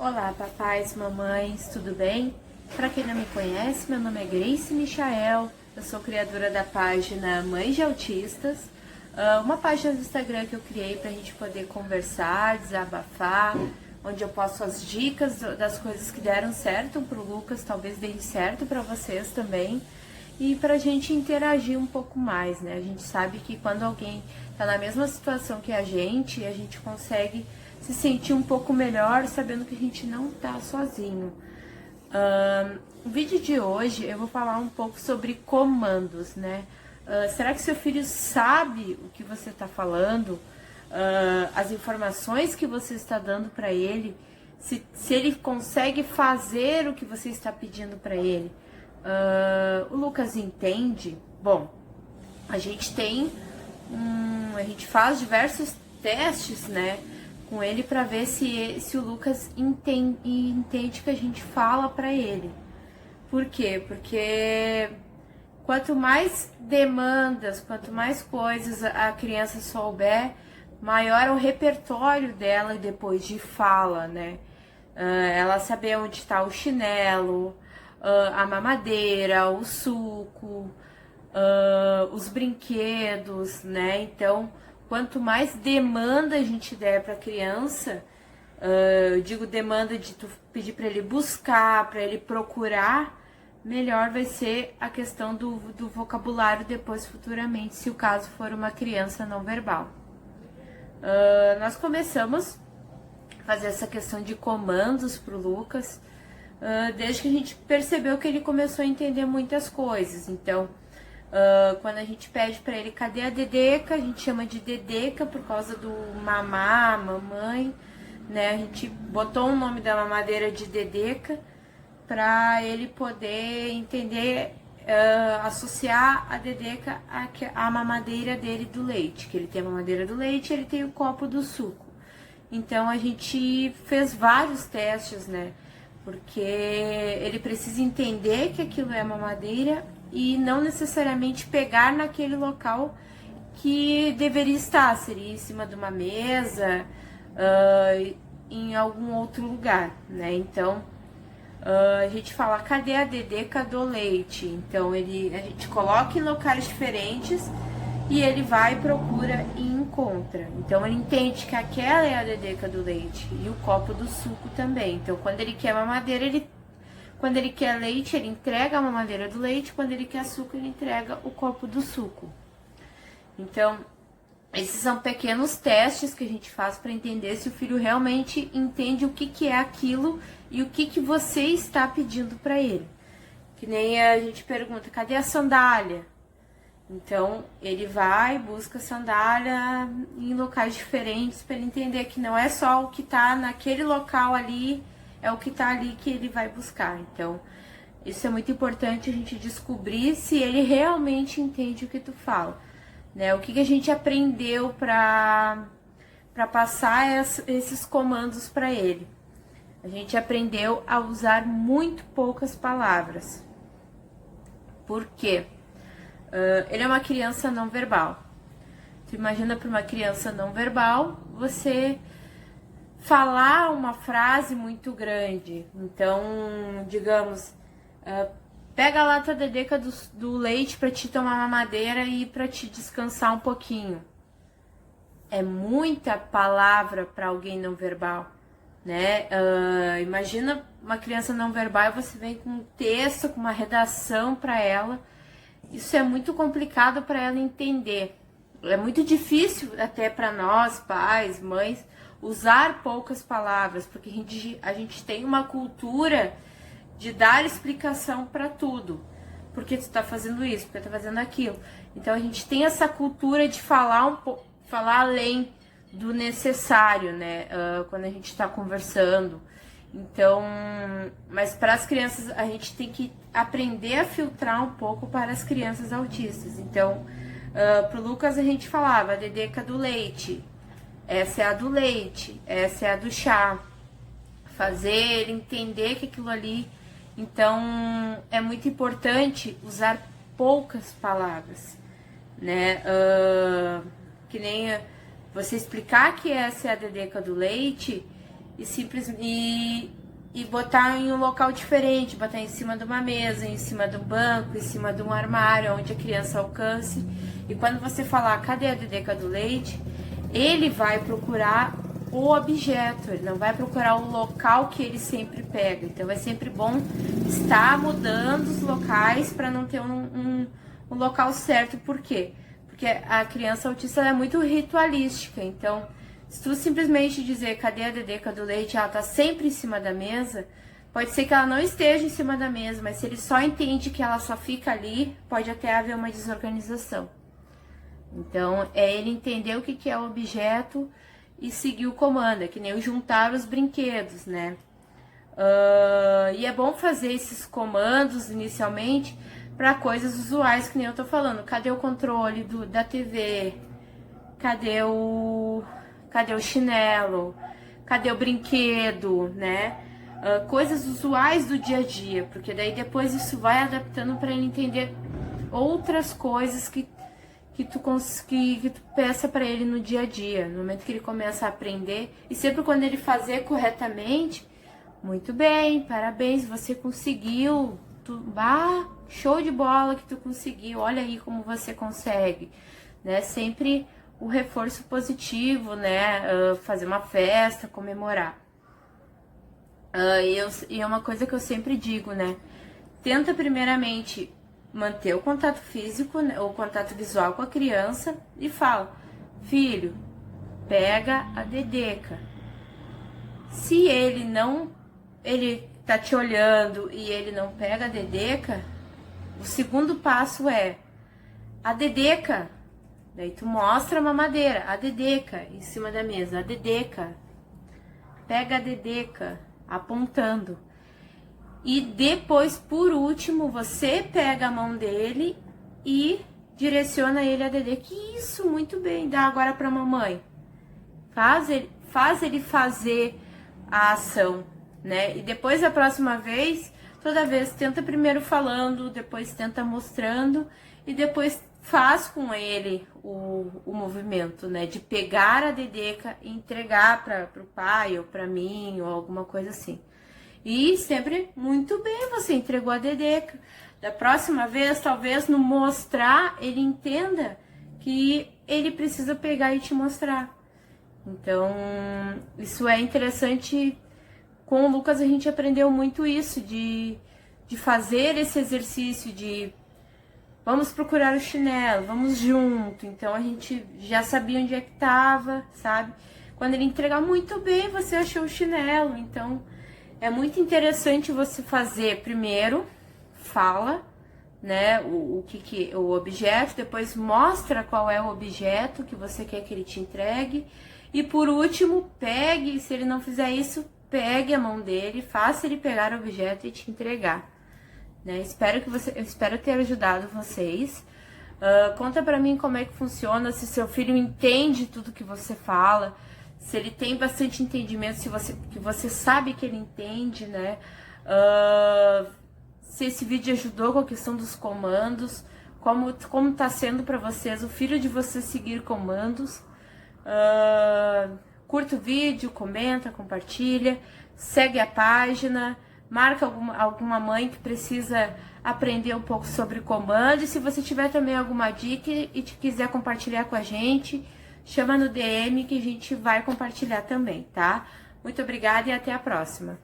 Olá, papais, mamães, tudo bem? Para quem não me conhece, meu nome é Grace Michael, eu sou criadora da página Mães de Autistas, uma página do Instagram que eu criei para a gente poder conversar, desabafar, onde eu posto as dicas das coisas que deram certo para o Lucas, talvez deem certo para vocês também, e para a gente interagir um pouco mais, né? A gente sabe que quando alguém está na mesma situação que a gente consegue se sentir um pouco melhor sabendo que a gente não tá sozinho. No vídeo de hoje eu vou falar um pouco sobre comandos, né? Será que seu filho sabe o que você está falando? As informações que você está dando para ele? Se ele consegue fazer o que você está pedindo para ele? O Lucas entende? Bom, a gente faz diversos testes, né, com ele para ver se o Lucas entende o que a gente fala para ele. Por quê? Porque quanto mais demandas, quanto mais coisas a criança souber, maior é o repertório dela depois de fala, né? Ela saber onde está o chinelo, a mamadeira, o suco, os brinquedos, né? Então, quanto mais demanda a gente der para a criança, eu digo demanda de tu pedir para ele buscar, para ele procurar, melhor vai ser a questão do vocabulário depois, futuramente, se o caso for uma criança não verbal. Nós começamos a fazer essa questão de comandos para o Lucas, desde que a gente percebeu que ele começou a entender muitas coisas. Então, quando a gente pede para ele, cadê a Dedeca? A gente chama de Dedeca por causa do mamá, mamãe, né? A gente botou o nome da mamadeira de Dedeca para ele poder entender, associar a Dedeca à mamadeira dele do leite, que ele tem a mamadeira do leite, ele tem o copo do suco. Então a gente fez vários testes, né? Porque ele precisa entender que aquilo é mamadeira e não necessariamente pegar naquele local que deveria estar, seria em cima de uma mesa, em algum outro lugar, né? Então, a gente fala, cadê a Dedeca do leite? Então, a gente coloca em locais diferentes e ele vai, procura e encontra. Então, ele entende que aquela é a Dedeca do leite e o copo do suco também. Então, quando ele quer mamadeira, quando ele quer leite, ele entrega a mamadeira do leite. Quando ele quer suco, ele entrega o copo do suco. Então, esses são pequenos testes que a gente faz para entender se o filho realmente entende o que é aquilo e o que você está pedindo para ele. Que nem a gente pergunta, cadê a sandália? Então, ele vai, busca sandália em locais diferentes para ele entender que não é só o que está naquele local ali, é o que está ali que ele vai buscar. Então, isso é muito importante a gente descobrir se ele realmente entende o que tu fala, né? O que a gente aprendeu para passar esses comandos para ele. A gente aprendeu a usar muito poucas palavras. Por quê? Ele é uma criança não verbal. Tu imagina para uma criança não verbal, você falar uma frase muito grande. Então, digamos, pega a lata Dedeca do leite para te tomar mamadeira e para te descansar um pouquinho. É muita palavra para alguém não verbal, né? Imagina uma criança não verbal e você vem com um texto, com uma redação para ela. Isso é muito complicado para ela entender. É muito difícil até para nós, pais, mães, usar poucas palavras, porque a gente tem uma cultura de dar explicação para tudo. Por que tu tá fazendo isso? Por que tu tá fazendo aquilo? Então a gente tem essa cultura de falar falar além do necessário, né? Quando a gente está conversando. Então, mas para as crianças a gente tem que aprender a filtrar um pouco para as crianças autistas. Então, pro Lucas a gente falava a Dedeca do leite, essa é a do leite, essa é a do chá. Fazer ele entender que aquilo ali. Então, é muito importante usar poucas palavras, né? Que nem você explicar que essa é a Dedeca do leite e botar em um local diferente, botar em cima de uma mesa, em cima de um banco, em cima de um armário, onde a criança alcance. E quando você falar, cadê a Dedeca do leite? Ele vai procurar o objeto, ele não vai procurar o local que ele sempre pega. Então é sempre bom estar mudando os locais para não ter um local certo. Por quê? Porque a criança autista ela é muito ritualística. Então, se tu simplesmente dizer cadê a Dedeca do leite, ela tá sempre em cima da mesa, pode ser que ela não esteja em cima da mesa, mas se ele só entende que ela só fica ali, pode até haver uma desorganização. Então, é ele entender o que é o objeto e seguir o comando, é que nem o juntar os brinquedos, né? E é bom fazer esses comandos inicialmente para coisas usuais, que nem eu tô falando. Cadê o controle da TV? Cadê o chinelo? Cadê o brinquedo, né? Coisas usuais do dia a dia, porque daí depois isso vai adaptando para ele entender outras coisas que tu peça para ele no dia a dia, no momento que ele começa a aprender. E sempre quando ele fazer corretamente, muito bem, parabéns, você conseguiu, show de bola que tu conseguiu, olha aí como você consegue, né? Sempre o reforço positivo, né? Fazer uma festa, comemorar. E é uma coisa que eu sempre digo, né? Tenta primeiramente manter o contato físico, né, o contato visual com a criança e fala, filho, pega a Dedeca. Se ele tá te olhando e ele não pega a Dedeca, o segundo passo é a Dedeca. Daí tu mostra a mamadeira, a Dedeca em cima da mesa, a Dedeca. Pega a Dedeca, apontando. E depois, por último, você pega a mão dele e direciona ele a Dedeca. Isso, muito bem, dá agora pra mamãe. Faz ele fazer a ação, né? E depois, da próxima vez, toda vez tenta primeiro falando, depois tenta mostrando e depois faz com ele o movimento, né? De pegar a Dedeca e entregar pro pai ou pra mim ou alguma coisa assim. E sempre, muito bem, você entregou a Dedeca. Da próxima vez, talvez no mostrar, ele entenda que ele precisa pegar e te mostrar. Então, isso é interessante. Com o Lucas a gente aprendeu muito isso, de fazer esse exercício de vamos procurar o chinelo, vamos junto. Então a gente já sabia onde é que tava, sabe? Quando ele entregar, muito bem, você achou o chinelo. Então é muito interessante você fazer primeiro, fala, né, o objeto, depois mostra qual é o objeto que você quer que ele te entregue. E por último, pegue, se ele não fizer isso, pegue a mão dele, faça ele pegar o objeto e te entregar. Né? Espero ter ajudado vocês. Conta pra mim como é que funciona, se seu filho entende tudo que você fala, se ele tem bastante entendimento, que você sabe que ele entende, né? Se esse vídeo ajudou com a questão dos comandos, como tá sendo pra vocês, o filho de vocês seguir comandos. Curta o vídeo, comenta, compartilha, segue a página, marca alguma mãe que precisa aprender um pouco sobre comando. E se você tiver também alguma dica e quiser compartilhar com a gente, chama no DM que a gente vai compartilhar também, tá? Muito obrigada e até a próxima.